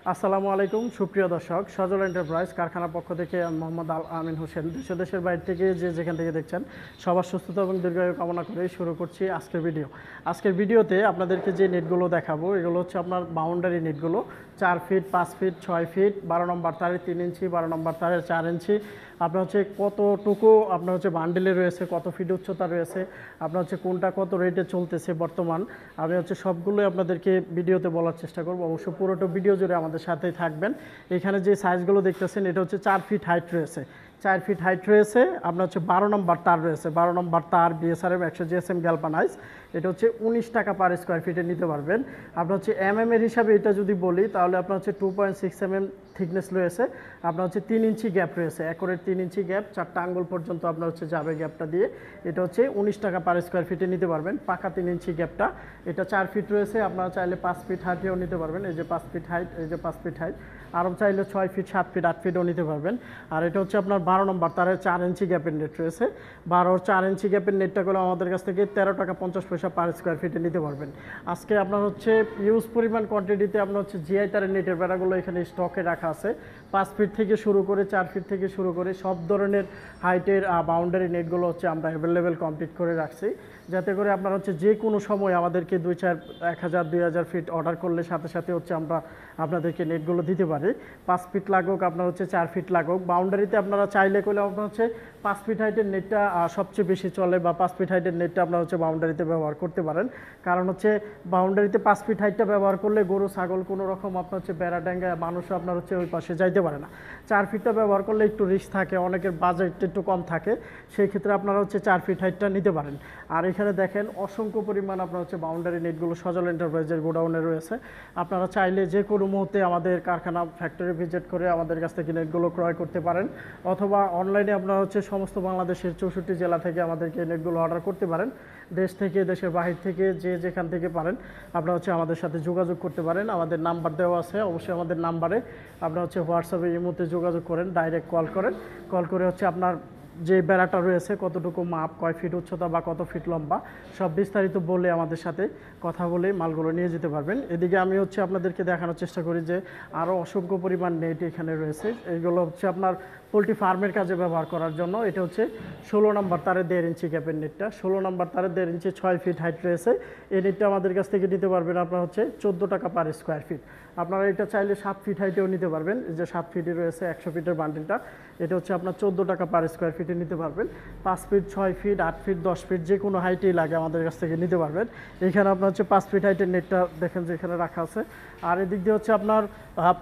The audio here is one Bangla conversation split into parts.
আসসালামু আলাইকুম সুপ্রিয় দর্শক, সজল এন্টারপ্রাইজ কারখানার পক্ষ থেকে আমি মোহাম্মদ আল আমিন হোসেন দেশের বাইরে থেকে যেখান থেকে দেখছেন সবার সুস্থতা এবং দীর্ঘায়ু কামনা করে শুরু করছি আজকের ভিডিওতে আপনাদেরকে যে নেটগুলো দেখাবো এগুলো হচ্ছে আপনার বাউন্ডারি নেটগুলো 4 ফিট 5 ফিট 6 ফিট 12 নম্বর তারের 3 ইঞ্চি 12 নম্বর তারের 4 ইঞ্চি আপনার হচ্ছে কতটুকু আপনার হচ্ছে বান্ডেলে রয়েছে, কত ফিট উচ্চতা রয়েছে, আপনার হচ্ছে কোনটা কত রেটে চলতেছে বর্তমান, আমি হচ্ছে সবগুলোই আপনাদেরকে ভিডিওতে বলার চেষ্টা করব। অবশ্য পুরোটা ভিডিও জুড়ে আমাদের সাথেই থাকবেন। এখানে যে সাইজগুলো দেখতেছেন এটা হচ্ছে 4 ফিট হাইট রয়েছে, 4 ফিট হাইট রয়েছে। আপনার হচ্ছে 12 নম্বর তার রয়েছে, 12 নম্বর তার বিএসআরএম 100 জিএসএম গ্যালভানাইজ। এটা হচ্ছে 19 টাকা পার স্কোয়ার ফিটে নিতে পারবেন। আপনার হচ্ছে এর হিসাবে এটা যদি বলি তাহলে আপনার হচ্ছে 2.6 থিকনেস রয়েছে। আপনার হচ্ছে 3 ইঞ্চি গ্যাপ রয়েছে, একরের 3 ইঞ্চি গ্যাপ, 4টা আঙ্গুল পর্যন্ত আপনার হচ্ছে যাবে গ্যাপটা দিয়ে। এটা হচ্ছে 19 টাকা পার স্কোয়ার ফিটে নিতে পারবেন। পাকা 3 ইঞ্চি গ্যাপটা, এটা 4 ফিট রয়েছে। আপনারা চাইলে 5 ফিট হাইটেও নিতে পারবেন। এই যে 5 ফিট হাইট, এই যে 5 ফিট হাইট। আরও চাইলে 6 ফিট 7 ফিট 8 ফিটও নিতে পারবেন। আর এটা হচ্ছে আপনার 12 নম্বর তারের 4 ইঞ্চি গ্যাপের নেট রয়েছে। 4 ইঞ্চি গ্যাপের নেটটা করে আমাদের কাছ থেকে 13 টাকা 50 পয়সা পার স্কোয়ার ফিটে নিতে পারবেন। আজকে আপনার হচ্ছে ইউজ পরিমাণ কোয়ান্টিটিতে আপনার হচ্ছে জিআই তারের নেটের বেড়াগুলো এখানে স্টকে রাখা আছে। 5 ফিট থেকে শুরু করে 4 ফিট থেকে শুরু করে সব ধরনের হাইটের বাউন্ডারি নেটগুলো হচ্ছে আমরা অ্যাভেলেবেল কমপ্লিট করে রাখছি, যাতে করে আপনার হচ্ছে যে কোনো সময় আমাদেরকে 1000 2000 ফিট অর্ডার করলে সাথে সাথে হচ্ছে আমরা আপনাদেরকে নেটগুলো দিতে পারি। 5 ফিট লাগুক, আপনার হচ্ছে 4 ফিট লাগুক, বাউন্ডারিতে আপনারা চাইলে করলে আপনার হচ্ছে 5 ফিট হাইটের নেটটা সবচেয়ে বেশি চলে, বা 5 ফিট হাইটের নেটটা আপনারা হচ্ছে বাউন্ডারিতে ব্যবহার করতে পারেন। কারণ হচ্ছে বাউন্ডারিতে 5 ফিট হাইটটা ব্যবহার করলে গরু ছাগল কোনো রকম আপনার হচ্ছে বেড়া ডেঙ্গা মানুষও আপনার হচ্ছে ওই পাশে যাইতে পারে না। 4 ফিটটা ব্যবহার করলে একটু রিস্ক থাকে, অনেকের বাজেট একটু কম থাকে, সেই ক্ষেত্রে আপনারা হচ্ছে 4 ফিট হাইটটা নিতে পারেন। আর এখানে দেখেন অসংখ্য পরিমাণ আপনার হচ্ছে বাউন্ডারি নেটগুলো সজল এন্টারপ্রাইজের গোডাউনে রয়েছে। আপনারা চাইলে যে কোনো মুহূর্তে আমাদের কারখানা ফ্যাক্টরি ভিজিট করে আমাদের কাছ থেকে নেটগুলো ক্রয় করতে পারেন, অথবা অনলাইনে আপনারা হচ্ছে সমস্ত বাংলাদেশের 64 জেলা থেকে আমাদেরকে নেটগুলো অর্ডার করতে পারেন। দেশ থেকে, দেশের বাহির থেকে, যে যেখান থেকে পারেন আপনারা হচ্ছে আমাদের সাথে যোগাযোগ করতে পারেন। আমাদের নাম্বার দেওয়া আছে, অবশ্যই আমাদের নাম্বারে আপনারা হচ্ছে হোয়াটসঅ্যাপে এই মুহূর্তে যোগাযোগ করেন, ডাইরেক্ট কল করে হচ্ছে আপনার যে বেড়াটা রয়েছে কতটুকু মাপ, কয় ফিট উচ্চতা বা কত ফিট লম্বা, সব বিস্তারিত বলে আমাদের সাথে কথা বলে মালগুলো নিয়ে যেতে পারবেন। এদিকে আমি হচ্ছে আপনাদেরকে দেখানোর চেষ্টা করি যে আরও অসংখ্য পরিমাণ নেট এখানে রয়েছে। এইগুলো হচ্ছে আপনার পোলট্রি ফার্মের কাজে ব্যবহার করার জন্য। এটা হচ্ছে 16 নম্বর তারের 1.5 ইঞ্চি গ্যাপের নেটটা, 16 নম্বর তারের 1.5 ইঞ্চি 6 ফিট হাইট রয়েছে। এই নেটটা আমাদের কাছ থেকে নিতে পারবেন আপনার হচ্ছে 14 টাকা পার স্কোয়ার ফিট। আপনারা এটা চাইলে 7 ফিট হাইটেও নিতে পারবেন। এই যে 7 ফিটই রয়েছে 100 ফিটের বান্ডিলটা, এটা হচ্ছে আপনার 14 টাকা পার স্কোয়ার ফিটে নিতে পারবেন। 5 ফিট 6 ফিট 8 ফিট 10 ফিট যে কোনো হাইটেই লাগে আমাদের কাছ থেকে নিতে পারবেন। এখানে আপনার হচ্ছে 5 ফিট হাইটের নেটটা দেখেন যে এখানে রাখা আছে। আর এদিক দিয়ে হচ্ছে আপনার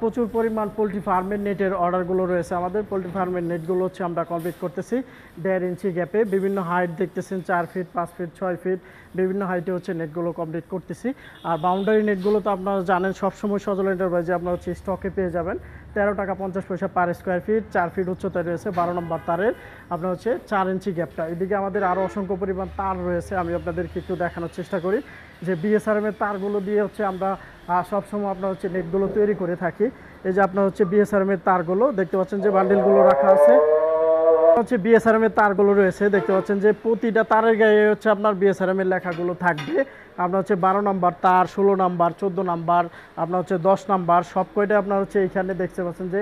প্রচুর পরিমাণ পোলট্রি ফার্মের নেটের অর্ডারগুলো রয়েছে। আমাদের পোলট্রি ফার্মের নেটগুলো হচ্ছে আমরা কমপ্লিট করতেছি 1.5 ইঞ্চি গ্যাপে, বিভিন্ন হাইট দেখতেছেন 4 ফিট 5 ফিট 6 ফিট বিভিন্ন হাইটে হচ্ছে নেটগুলো কমপ্লিট করতেছি। আর বাউন্ডারি নেটগুলো তো আপনারা জানেন সবসময় সজল এন্টারপ্রাইজে আপনারা হচ্ছে স্টকে পেয়ে যাবেন 13 টাকা 50 পয়সা পার স্কোয়ার ফিট। 4 ফিট উচ্চতায় রয়েছে, 12 নম্বর তারের আপনার হচ্ছে 4 ইঞ্চি গ্যাপটা। এদিকে আমাদের আরও অসংখ্য পরিমাণ তার রয়েছে, আমি আপনাদেরকে একটু দেখানোর চেষ্টা করি যে বিএসআরএমের তারগুলো দিয়ে হচ্ছে আমরা সবসময় আপনার হচ্ছে নেটগুলো তৈরি করে থাকি। এই যে আপনার হচ্ছে বিএসআরএমের তারগুলো দেখতে পাচ্ছেন যে বান্ডিলগুলো রাখা আছে, হচ্ছে বিএসআরএম এর তারগুলো রয়েছে। দেখতে পাচ্ছেন যে প্রতিটা তারের গায়ে হচ্ছে আপনার বিএসআরএম এর লেখাগুলো থাকবে। আপনার হচ্ছে 12 নম্বর তার, 16 নাম্বার, 14 নাম্বার, আপনার হচ্ছে 10 নাম্বার, সব কয়টা আপনার হচ্ছে এইখানে দেখতে পাচ্ছেন যে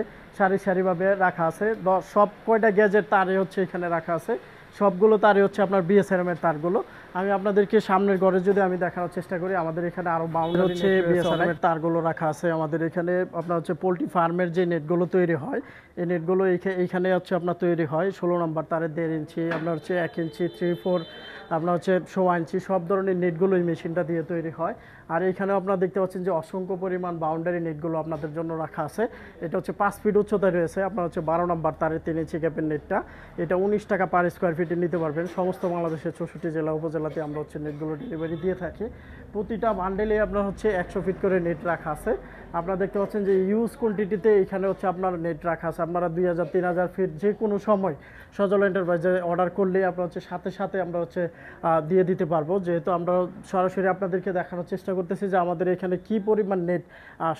সারিভাবে রাখা আছে। সব কয়টা গ্যাজেট তারে হচ্ছে এখানে রাখা আছে, সবগুলো তারই হচ্ছে আপনার বিএসআরএম এর তারগুলো। আমি আপনাদেরকে সামনের ঘরে যদি আমি দেখানোর চেষ্টা করি, আমাদের এখানে আরও বাউন্ডারি হচ্ছে বিএসআরএম এর তারগুলো রাখা আছে। আমাদের এখানে আপনার হচ্ছে পোলট্রি ফার্মের যে নেটগুলো তৈরি হয় এই নেটগুলো এইখানে হচ্ছে আপনার তৈরি হয় 16 নম্বর তারের 1.5 ইঞ্চি, আপনার হচ্ছে 1 ইঞ্চি 3/4, আপনার হচ্ছে 1.5 ইঞ্চি, সব ধরনের নেটগুলো এই মেশিনটা দিয়ে তৈরি হয়। আর এখানে আপনারা দেখতে পাচ্ছেন যে অসংখ্য পরিমাণ বাউন্ডারি নেটগুলো আপনাদের জন্য রাখা আছে। এটা হচ্ছে 5 ফিট উচ্চতায় রয়েছে, আপনার হচ্ছে 12 নম্বর তারের 3 ইঞ্চি গ্যাপের নেটটা। এটা 19 টাকা পার স্কোয়ার ফিটে নিতে পারবেন। সমস্ত বাংলাদেশের 64 জেলা উপজেলাতে আমরা হচ্ছে নেটগুলো ডেলিভারি দিয়ে থাকি। প্রতিটা বান্ডেলে আপনার হচ্ছে 100 ফিট করে নেট রাখা আছে। আপনারা দেখতে পাচ্ছেন যে ইউজ কোয়ান্টিটিতে এখানে হচ্ছে আপনার নেট রাখা আছে। আপনারা 2000 3000 ফিট যে কোনো সময় সজল এন্টারপ্রাইজে অর্ডার করলে আপনার হচ্ছে সাথে সাথে আমরা হচ্ছে দিয়ে দিতে পারবো, যেহেতু আমরা সরাসরি আপনাদেরকে দেখানোর চেষ্টা করতেছি যে আমাদের এখানে কি পরিমাণ নেট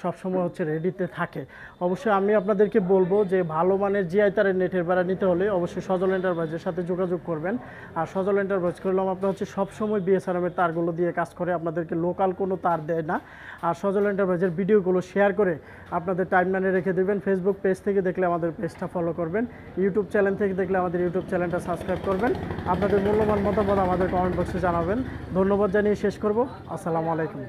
সবসময় হচ্ছে রেডিতে থাকে। অবশ্যই আমি আপনাদেরকে বলবো যে ভালো মানের জিআই তারের নেটের বেড়া নিতে হলে অবশ্যই সজল এন্টারপ্রাইজের সাথে যোগাযোগ করবেন। আর সজল এন্টারপ্রাইজ করলাম আপনার হচ্ছে সবসময় বিএসআরএম এর তারগুলো দিয়ে কাজ করে, আপনাদেরকে লোকাল কোনো তার দেয় না। আর সজল এন্টারপ্রাইজের ভিডিওগুলো ভিডিওগুলো শেয়ার করে আপনাদের টাইমলাইনে রেখে দেবেন। ফেসবুক পেজ থেকে দেখলে আমাদের পেজটা ফলো করবেন, ইউটিউব চ্যানেল থেকে দেখলে আমাদের ইউটিউব চ্যানেলটা সাবস্ক্রাইব করবেন। আপনাদের মূল্যবান মতামত আমাদের কমেন্ট বক্সে জানাবেন। ধন্যবাদ জানিয়ে শেষ করব। আসসালামু আলাইকুম।